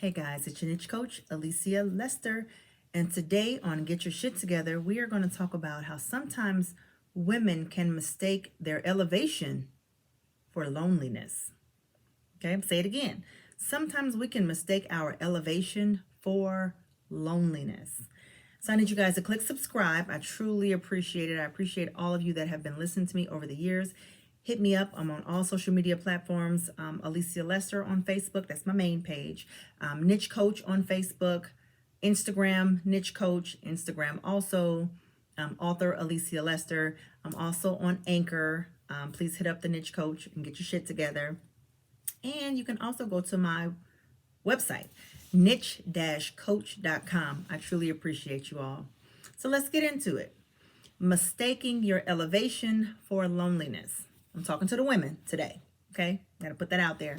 Hey guys, it's your niche coach, Alicia Lester, and today on Get Your Shit Together, we are going to talk about how sometimes women can mistake their elevation for loneliness. Okay, say it again. Sometimes we can mistake our elevation for loneliness. So I need you guys to click subscribe. I truly appreciate it. I appreciate all of you that have been listening to me over the years. Hit me up. I'm on all social media platforms. Alicia Lester on Facebook. That's my main page. Niche Coach on Facebook. Instagram, Niche Coach. Instagram also. Author Alicia Lester. I'm also on Anchor. Please hit up the Niche Coach and get your shit together. And you can also go to my website, niche-coach.com. I truly appreciate you all. So let's get into it. Mistaking your elevation for loneliness. I'm talking to the women today. Okay, gotta put that out there.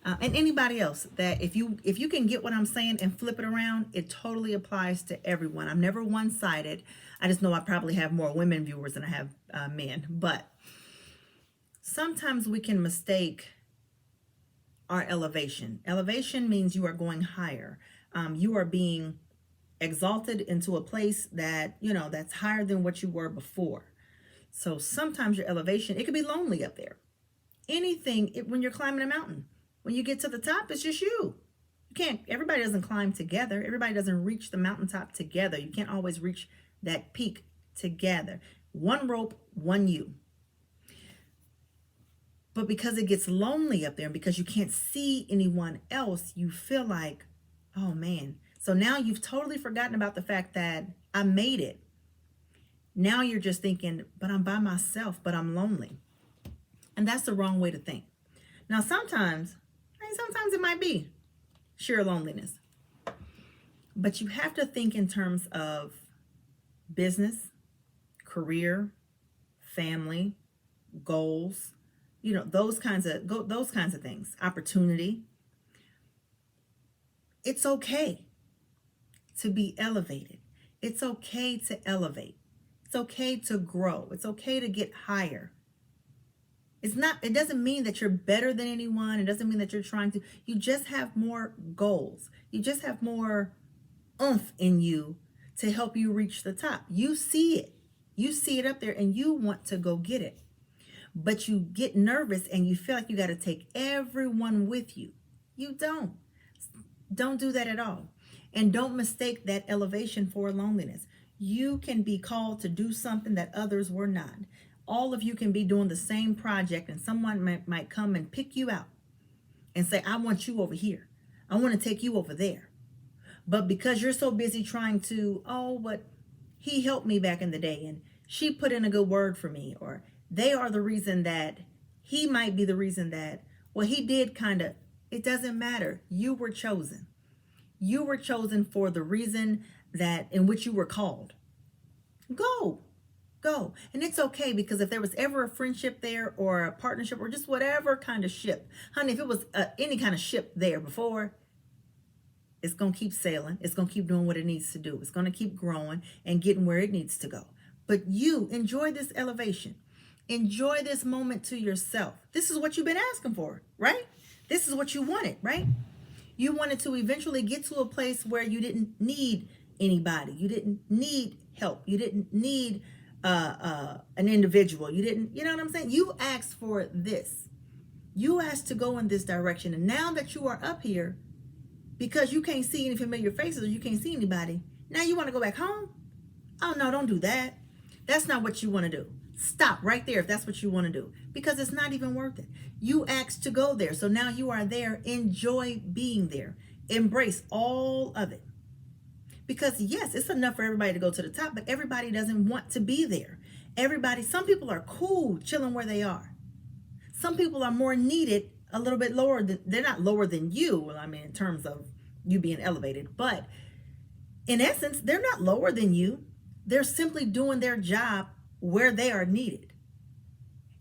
And anybody else that if you can get what I'm saying and flip it around, it totally applies to everyone. I'm never one-sided. I just know I probably have more women viewers than I have men. But sometimes we can mistake our elevation. Elevation means you are going higher. You are being exalted into a place that, that's higher than what you were before. So sometimes your elevation, it could be lonely up there. When you're climbing a mountain, when you get to the top, it's just you. Everybody doesn't climb together. Everybody doesn't reach the mountaintop together. You can't always reach that peak together. One rope, one you. But because it gets lonely up there and because you can't see anyone else, you feel like, oh man. So now you've totally forgotten about the fact that I made it. Now you're just thinking, but I'm by myself, but I'm lonely. And that's the wrong way to think. Now, sometimes it might be sheer loneliness. But you have to think in terms of business, career, family, goals, those kinds of things, opportunity. It's okay to be elevated. It's okay to elevate. It's okay to grow. It's okay to get higher. It doesn't mean that you're better than anyone. It doesn't mean that you just have more goals. You just have more oomph in you to help you reach the top. You see it. You see it up there and you want to go get it. But you get nervous and you feel like you got to take everyone with you. You don't. Don't do that at all. And don't mistake that elevation for loneliness. You can be called to do something that others were not. All of you can be doing the same project and someone might come and pick you out and say, I want you over here. I want to take you over there. But because you're so busy trying to, but he helped me back in the day and she put in a good word for me, or they are the reason that he might be the reason that, he did it doesn't matter. You were chosen. You were chosen for the reason that in which you were called. Go. And it's okay, because if there was ever a friendship there or a partnership or just whatever kind of ship, honey, if it was any kind of ship there before, it's going to keep sailing. It's going to keep doing what it needs to do. It's going to keep growing and getting where it needs to go. But you enjoy this elevation. Enjoy this moment to yourself. This is what you've been asking for, right? This is what you wanted, right? You wanted to eventually get to a place where you didn't need anybody. You didn't need help. You didn't need an individual. You didn't, you know what I'm saying? You asked for this. You asked to go in this direction. And now that you are up here, because you can't see any familiar faces or you can't see anybody, now you want to go back home? Oh, no, don't do that. That's not what you want to do. Stop right there if that's what you want to do, because it's not even worth it. You asked to go there. So now you are there. Enjoy being there. Embrace all of it. Because yes, it's enough for everybody to go to the top, but everybody doesn't want to be there. Some people are cool chilling where they are. Some people are more needed a little bit lower. They're not lower than you. In terms of you being elevated, but in essence, they're not lower than you. They're simply doing their job where they are needed.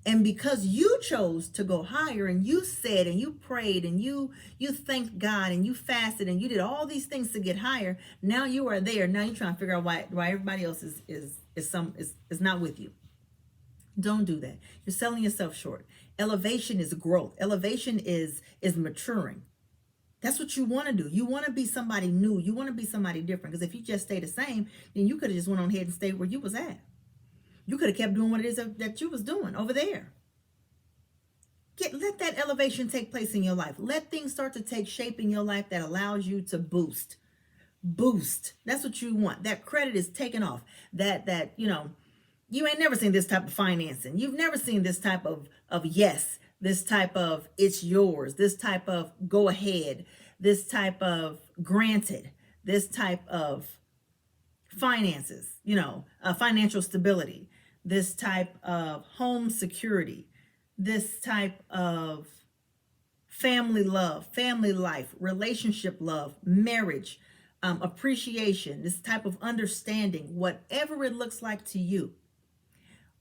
And because you chose to go higher and you said and you prayed and you thanked God and you fasted and you did all these things to get higher, now you are there. Now you're trying to figure out why everybody else is not with you. Don't do that. You're selling yourself short. Elevation is growth. Elevation is maturing. That's what you want to do. You want to be somebody new. You want to be somebody different. Because if you just stay the same, then you could have just went on ahead and stayed where you was at. You could have kept doing what it is that you was doing over there. Let that elevation take place in your life. Let things start to take shape in your life that allows you to boost. That's what you want. That credit is taken off. That you ain't never seen this type of financing. You've never seen this type of yes, this type of it's yours, this type of go ahead, this type of granted, this type of finances, financial stability, this type of home security, this type of family love, family life, relationship love, marriage, appreciation, this type of understanding, whatever it looks like to you.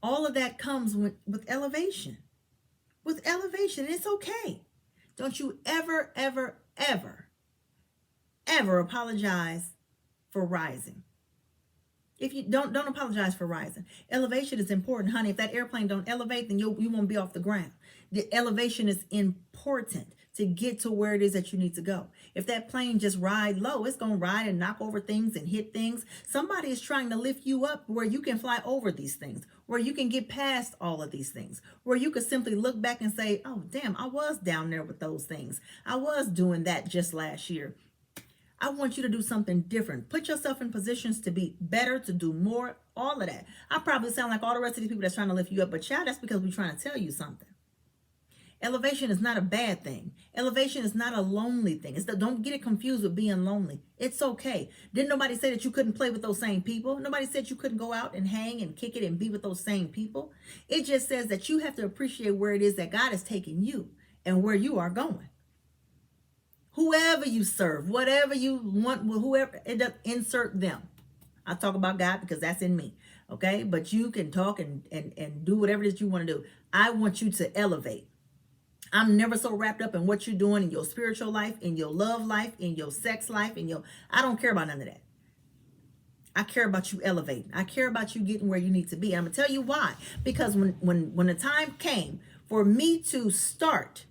All of that comes with elevation. With elevation, it's okay. Don't you ever, ever, ever, ever apologize for rising. If you don't apologize for rising. Elevation is important, honey. If that airplane don't elevate, then you won't be off the ground. The elevation is important to get to where it is that you need to go. If that plane just ride low, it's going to ride and knock over things and hit things. Somebody is trying to lift you up where you can fly over these things, where you can get past all of these things, where you could simply look back and say, oh, damn, I was down there with those things. I was doing that just last year. I want you to do something different. Put yourself in positions to be better, to do more, all of that. I probably sound like all the rest of these people that's trying to lift you up, but child, that's because we're trying to tell you something. Elevation is not a bad thing. Elevation is not a lonely thing. Don't get it confused with being lonely. It's okay. Didn't nobody say that you couldn't play with those same people? Nobody said you couldn't go out and hang and kick it and be with those same people. It just says that you have to appreciate where it is that God is taking you and where you are going. Whoever you serve, whatever you want, whoever, insert them. I talk about God because that's in me, okay? But you can talk and do whatever it is you want to do. I want you to elevate. I'm never so wrapped up in what you're doing in your spiritual life, in your love life, in your sex life, I don't care about none of that. I care about you elevating. I care about you getting where you need to be. And I'm gonna tell you why. Because when the time came for me to start,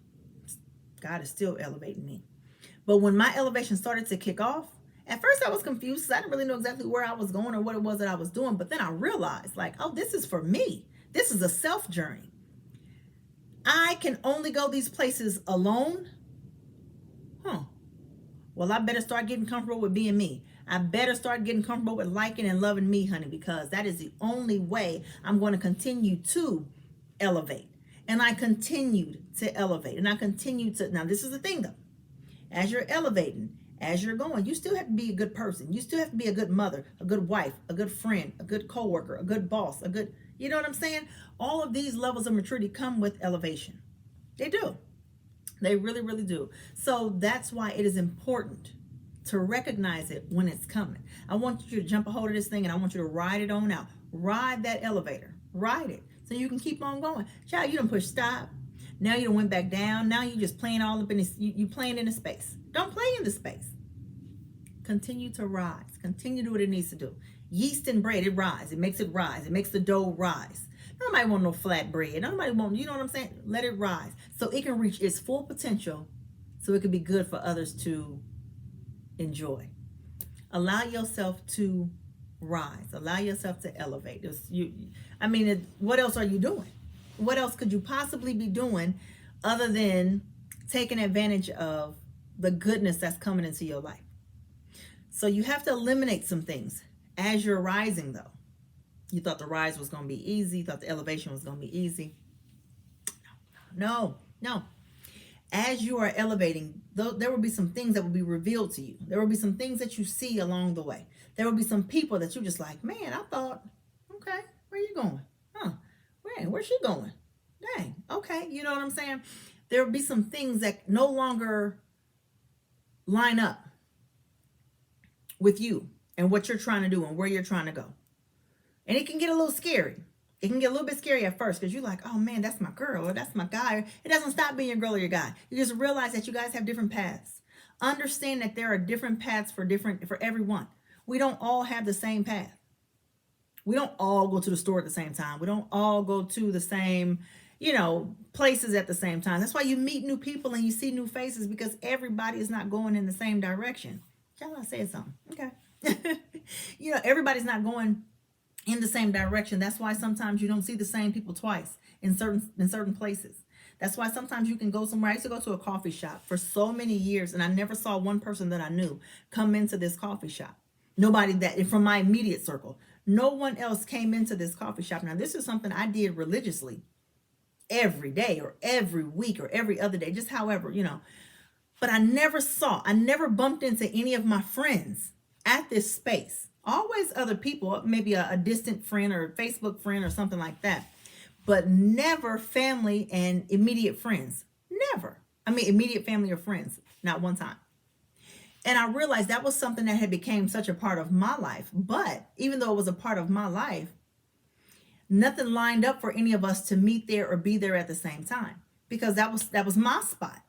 God is still elevating me. But when my elevation started to kick off, at first I was confused. I didn't really know exactly where I was going or what it was that I was doing. But then I realized, this is for me. This is a self journey. I can only go these places alone. Well, I better start getting comfortable with being me. I better start getting comfortable with liking and loving me, honey, because that is the only way I'm going to continue to elevate. And I continued to elevate. And I continue to, now this is the thing though. As you're elevating, as you're going, you still have to be a good person. You still have to be a good mother, a good wife, a good friend, a good coworker, a good boss, you know what I'm saying? All of these levels of maturity come with elevation. They do. They really, really do. So that's why it is important to recognize it when it's coming. I want you to jump a hold of this thing and I want you to ride it on out. Ride that elevator. Ride it so you can keep on going. Child, you done push stop. Now you done went back down. Now you just playing all up in this. You playing in the space. Don't play in the space. Continue to rise. Continue to do what it needs to do. Yeast and bread, it rise. It makes it rise. It makes the dough rise. Nobody want no flat bread. Nobody want, you know what I'm saying? Let it rise so it can reach its full potential so it can be good for others to enjoy. Allow yourself to rise. Allow yourself to elevate. What else are you doing? What else could you possibly be doing other than taking advantage of the goodness that's coming into your life? So you have to eliminate some things as you're rising, though. You thought the rise was going to be easy. You thought the elevation was going to be easy. No. As you are elevating, there will be some things that will be revealed to you. There will be some things that you see along the way. There will be some people that you're just like, man, I thought, okay, where are you going? Where's she going? Dang, okay, you know what I'm saying? There will be some things that no longer line up with you and what you're trying to do and where you're trying to go. And it can get a little scary. It can get a little bit scary at first because you're like, oh man, that's my girl or that's my guy. It doesn't stop being your girl or your guy. You just realize that you guys have different paths. Understand that there are different paths for everyone. We don't all have the same path. We don't all go to the store at the same time. We don't all go to the same, places at the same time. That's why you meet new people and you see new faces, because everybody is not going in the same direction. Y'all, I said something. Okay. Everybody's not going in the same direction. That's why sometimes you don't see the same people twice in certain places. That's why sometimes you can go somewhere. I used to go to a coffee shop for so many years, and I never saw one person that I knew come into this coffee shop. Nobody that from my immediate circle. No one else came into this coffee shop. Now, this is something I did religiously every day or every week or every other day, just however, But I never bumped into any of my friends at this space. Always other people, maybe a distant friend or a Facebook friend or something like that. But never family and immediate friends. Never. I mean, immediate family or friends. Not one time. And I realized that was something that had become such a part of my life. But even though it was a part of my life, nothing lined up for any of us to meet there or be there at the same time. Because that was my spot.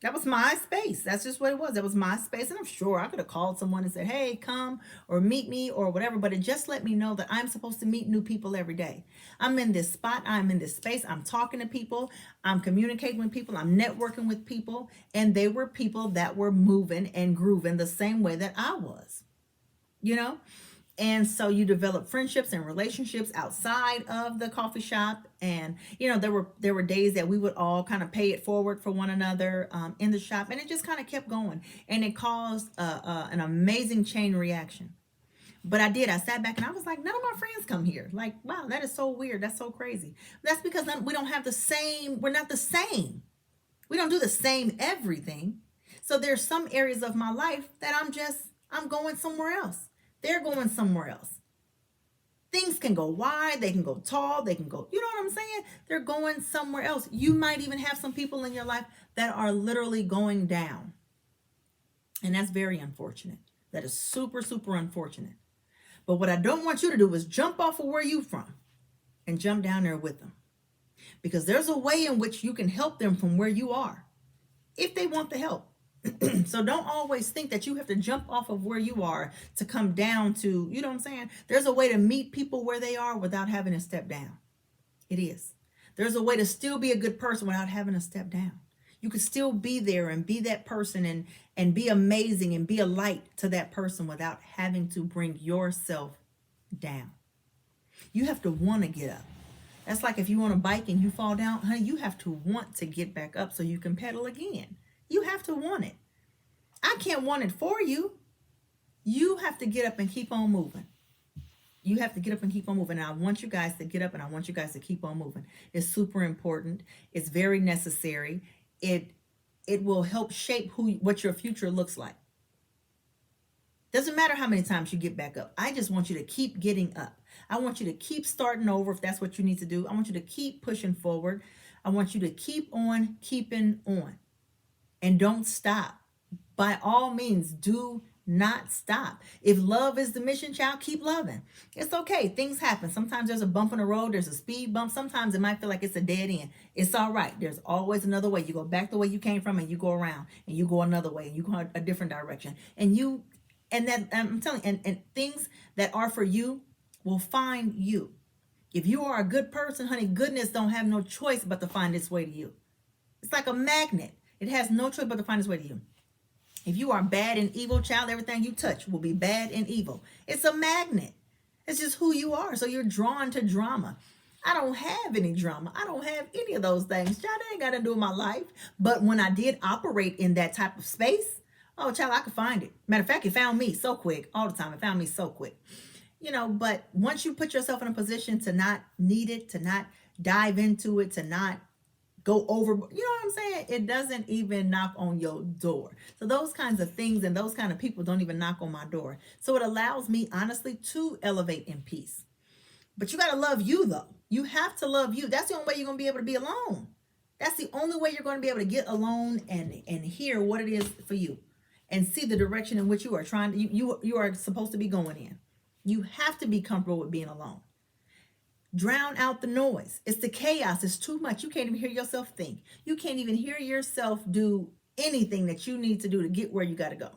That was my space. That's just what it was. That was my space. And I'm sure I could have called someone and said, hey, come or meet me or whatever. But it just let me know that I'm supposed to meet new people every day. I'm in this spot. I'm in this space. I'm talking to people. I'm communicating with people. I'm networking with people. And they were people that were moving and grooving the same way that I was, And so you develop friendships and relationships outside of the coffee shop. And, there were days that we would all kind of pay it forward for one another in the shop. And it just kind of kept going. And it caused an amazing chain reaction. But I sat back and I was like, none of my friends come here. Like, wow, that is so weird. That's so crazy. That's because we don't have we're not the same. We don't do the same everything. So there's some areas of my life that I'm going somewhere else. They're going somewhere else. Things can go wide, they can go tall, they can go, you know what I'm saying? They're going somewhere else. You might even have some people in your life that are literally going down. And that's very unfortunate. That is super, super unfortunate. But what I don't want you to do is jump off of where you're from and jump down there with them. Because there's a way in which you can help them from where you are, if they want the help. So don't always think that you have to jump off of where you are to come down to, you know what I'm saying? There's a way to meet people where they are without having to step down. It is. There's a way to still be a good person without having to step down. You can still be there and be that person and be amazing and be a light to that person without having to bring yourself down. You have to want to get up. That's like if you on a bike and you fall down, honey, you have to want to get back up so you can pedal again. You have to want it. I can't want it for you. You have to get up and keep on moving. You have to get up and keep on moving. And I want you guys to get up and I want you guys to keep on moving. It's super important. It's very necessary. It will help shape what your future looks like. Doesn't matter how many times you get back up. I just want you to keep getting up. I want you to keep starting over if that's what you need to do. I want you to keep pushing forward. I want you to keep on keeping on. And don't stop. By all means, do not stop. If love is the mission, child, keep loving. It's okay. Things happen. Sometimes there's a bump in the road. There's a speed bump. Sometimes it might feel like it's a dead end. It's all right. There's always another way. You go back the way you came from and you go around and you go another way and you go a different direction. And then I'm telling you, and things that are for you will find you. If you are a good person, honey, goodness don't have no choice but to find its way to you. It's like a magnet. It has no choice but to find its way to you. If you are bad and evil, child, everything you touch will be bad and evil. It's a magnet. It's just who you are. So you're drawn to drama. I don't have any drama. I don't have any of those things. Child, that ain't got to do with my life. But when I did operate in that type of space, oh, child, I could find it. Matter of fact, it found me so quick. All the time, it found me so quick. But once you put yourself in a position to not need it, to not dive into it, to not go over, you know what I'm saying? It doesn't even knock on your door. So those kinds of things and those kind of people don't even knock on my door. So it allows me, honestly, to elevate in peace. But you got to love you, though. You have to love you. That's the only way you're going to be able to be alone. That's the only way you're going to be able to get alone and hear what it is for you and see the direction in which you are trying to, you are supposed to be going in. You have to be comfortable with being alone. Drown out the noise. It's the chaos. It's too much. You can't even hear yourself think. You can't even hear yourself do anything that you need to do to get where you got to go.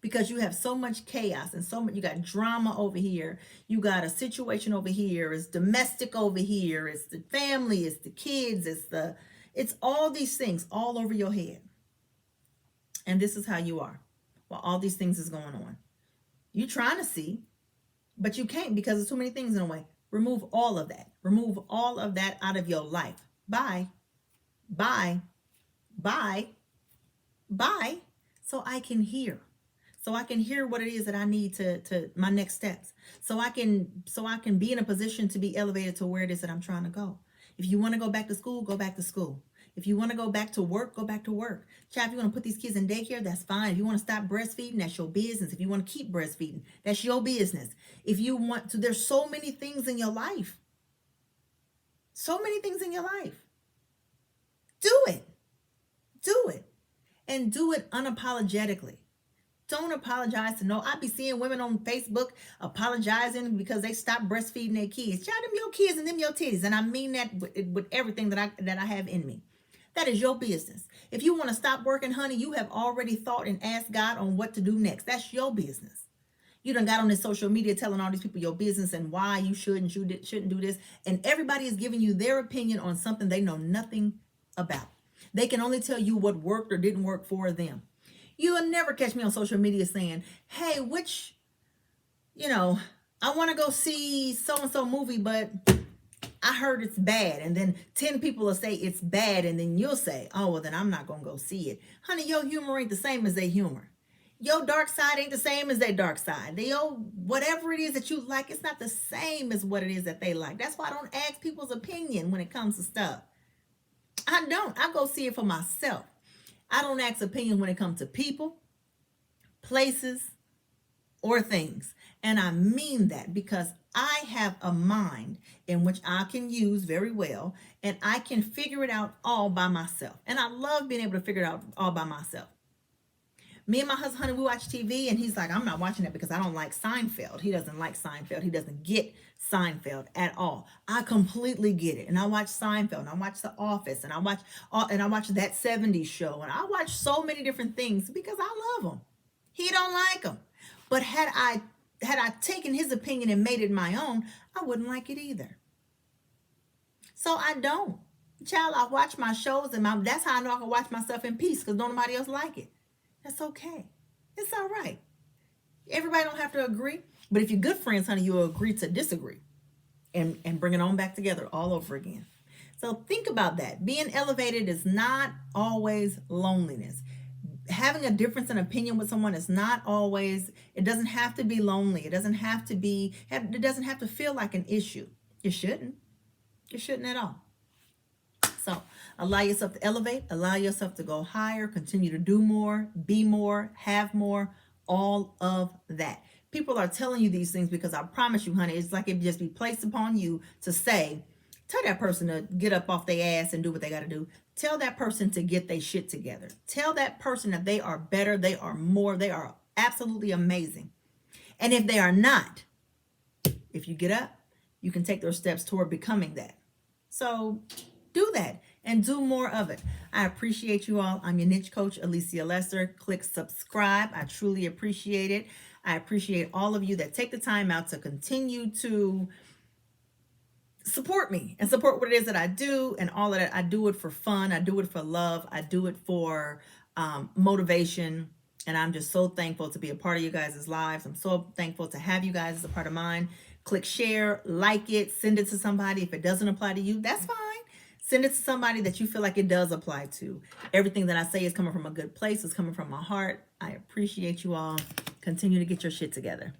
because you have so much chaos and so much. You got drama over here, you got a situation over here, it's domestic over here, it's the family, it's the kids, it's all these things all over your head. And this is how you are while all these things is going on. You're trying to see, but you can't because there's too many things in the way. Remove all of that. Remove all of that out of your life. Bye. Bye. Bye. Bye. So I can hear. So I can hear what it is that I need to my next steps. So I can be in a position to be elevated to where it is that I'm trying to go. If you want to go back to school, go back to school. If you want to go back to work, go back to work. Child, if you want to put these kids in daycare, that's fine. If you want to stop breastfeeding, that's your business. If you want to keep breastfeeding, that's your business. If you want to, there's so many things in your life. So many things in your life. Do it. Do it. And do it unapologetically. Don't apologize to no. I be seeing women on Facebook apologizing because they stopped breastfeeding their kids. Child, them your kids and them your titties. And I mean that with everything that I have in me. That is your business. If you want to stop working, honey, you have already thought and asked God on what to do next. That's your business. You done got on this social media telling all these people your business and why you shouldn't do this. And everybody is giving you their opinion on something they know nothing about. They can only tell you what worked or didn't work for them. You'll never catch me on social media saying, hey, I want to go see so-and-so movie, but I heard it's bad. And then 10 people will say it's bad. And then you'll say, oh, well, then I'm not going to go see it. Honey, your humor ain't the same as their humor. Your dark side ain't the same as their dark side. Whatever it is that you like, it's not the same as what it is that they like. That's why I don't ask people's opinion when it comes to stuff. I don't. I go see it for myself. I don't ask opinions when it comes to people, places, or things. And I mean that because I have a mind in which I can use very well, and I can figure it out all by myself. And I love being able to figure it out all by myself. Me and my husband, honey, we watch TV, and he's like, I'm not watching that because I don't like Seinfeld. He doesn't like Seinfeld. He doesn't get Seinfeld at all. I completely get it. And I watch Seinfeld, and I watch The Office, and I watch That 70s Show, and I watch so many different things because I love them. He don't like them. But had I taken his opinion and made it my own, I wouldn't like it either. So I don't. Child, I watch my shows, and that's how I know I can watch myself in peace because nobody else like it. That's okay. It's all right. Everybody don't have to agree. But if you're good friends, honey, you'll agree to disagree and bring it on back together all over again. So think about that. Being elevated is not always loneliness. Having a difference in opinion with someone is not always, it doesn't have to be lonely. It doesn't have to feel like an issue. It shouldn't. It shouldn't at all. So allow yourself to elevate, allow yourself to go higher, continue to do more, be more, have more, all of that. People are telling you these things because I promise you, honey, it's like it just be placed upon you to say, tell that person to get up off their ass and do what they got to do. Tell that person to get their shit together. Tell that person that they are better, they are more, they are absolutely amazing. And if they are not, if you get up, you can take those steps toward becoming that. So do that and do more of it. I appreciate you all. I'm your niche coach, Alicia Lester. Click subscribe. I truly appreciate it. I appreciate all of you that take the time out to continue to support me and support what it is that I do and all of that. I do it for fun. I do it for love. I do it for motivation. And I'm just so thankful to be a part of you guys' lives. I'm so thankful to have you guys as a part of mine. Click share, like it, send it to somebody. If it doesn't apply to you, that's fine. Send it to somebody that you feel like it does apply to. Everything that I say is coming from a good place. It's coming from my heart. I appreciate you all. Continue to get your shit together.